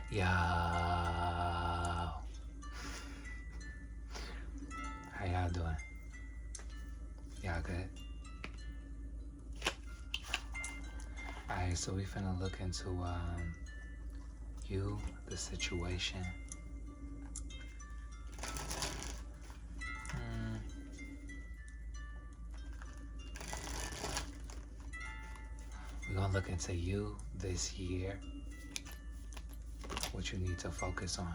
Yo, how y'all doing? Y'all good? Alright, so we finna look into you, the situation. We're gonna look into you this year, what you need to focus on,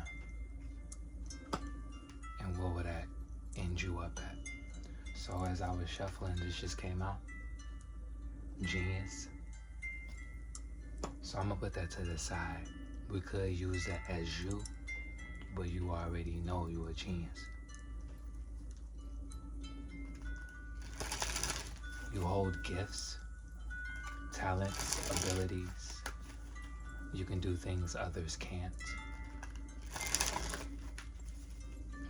and what would that end you up at. So as I was shuffling, this just came out. Genius. So I'm gonna put that to the side. We could use that as you, but you already know you're a genius. You hold gifts, talents, abilities. You can do things others can't.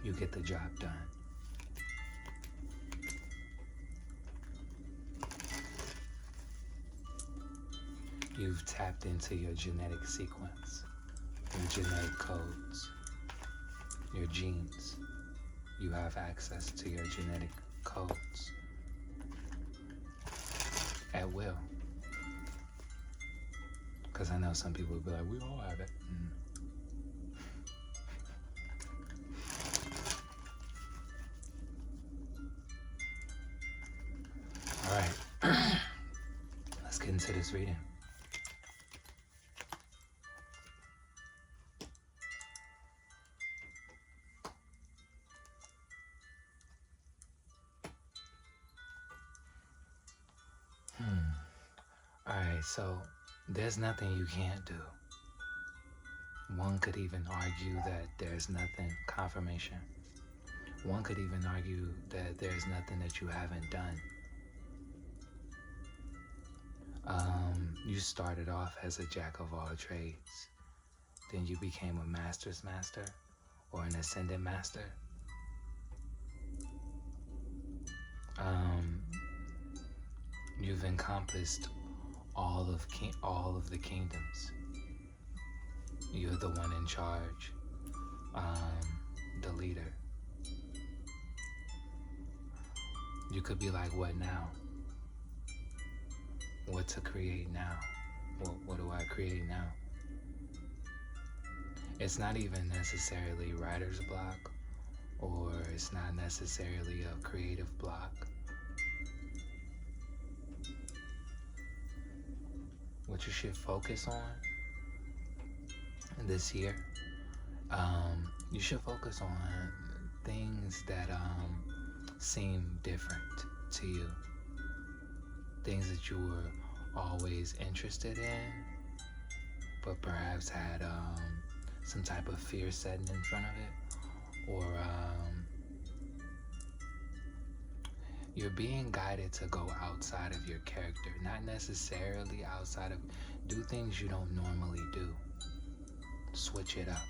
You get the job done. You've tapped into your genetic sequence, your genetic codes, your genes. You have access to your genetic codes at will. Because I know some people will be like, we all have it. All right, let's get into this reading. All right, so there's nothing you can't do. One could even argue that there's nothing, confirmation. One could even argue that there's nothing that you haven't done. You started off as a jack of all trades. Then you became a master's master or an ascendant master. You've encompassed all of the kingdoms. You're the one in charge, the leader. You could be like, what now? What to create now? What do I create now? It's not even necessarily writer's block, or it's not necessarily a creative block. What you should focus on this year, you should focus on things that seem different to you. Things that you were always interested in, but perhaps had some type of fear setting in front of it, or you're being guided to go outside of your character, not necessarily outside of, do things you don't normally do. Switch it up.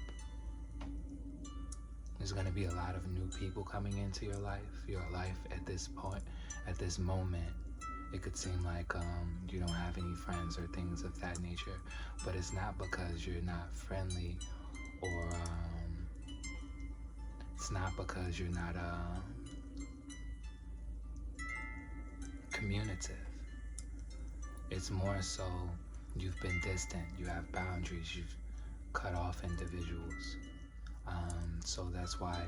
There's going to be a lot of new people coming into your life. Your life at this point, at this moment, it could seem like you don't have any friends or things of that nature, but it's not because you're not friendly, or it's not because you're not communicative. It's more so you've been distant, you have boundaries, you've cut off individuals. So that's why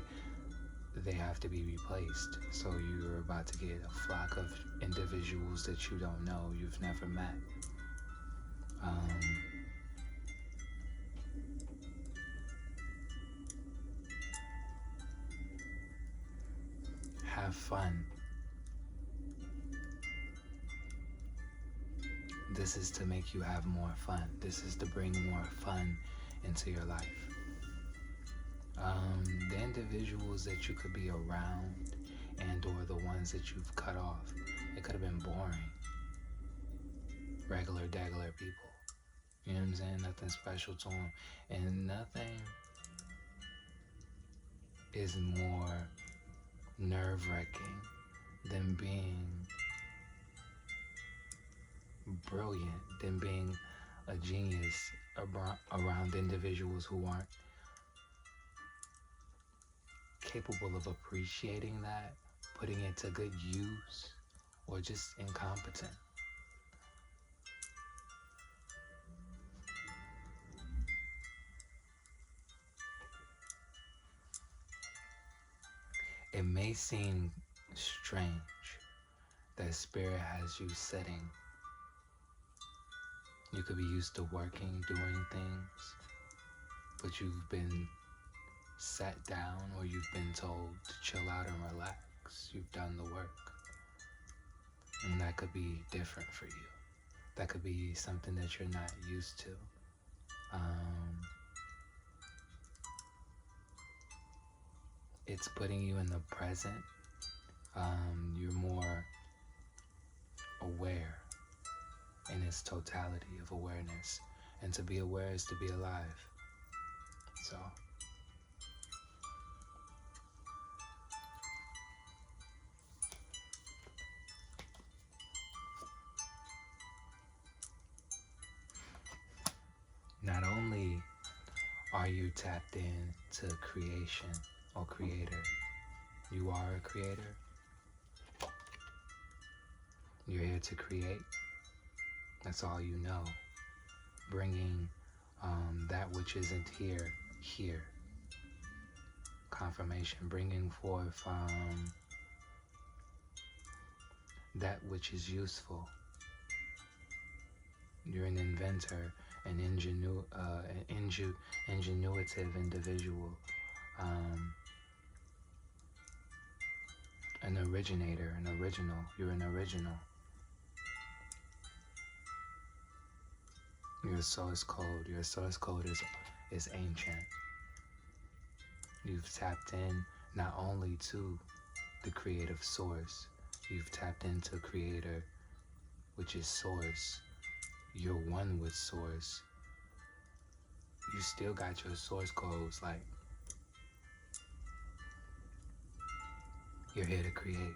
they have to be replaced. So you're about to get a flock of individuals that you don't know, you've never met. Have fun. This is to make you have more fun. This is to bring more fun into your life. The individuals that you could be around and or the ones that you've cut off, it could have been boring. Regular people. You know what I'm saying? Nothing special to them. And nothing is more nerve-wracking than being brilliant, than being a genius around individuals who aren't capable of appreciating that, putting it to good use, or just incompetent. It may seem strange that Spirit has you sitting. You could be used to working, doing things, but you've been sat down or you've been told to chill out and relax. You've done the work. And that could be different for you. That could be something that you're not used to. It's putting you in the present. You're more aware in its totality of awareness. And to be aware is to be alive. So not only are you tapped in to creation or creator, you are a creator. You're here to create. That's all you know. Bringing that which isn't here, here. Confirmation. Bringing forth that which is useful. You're an inventor, an ingenuitive individual, an originator, an original. You're an original. Your source code. Your source code is ancient. You've tapped in not only to the creative source, you've tapped into creator, which is source. You're one with source. You still got your source codes, like you're here to create.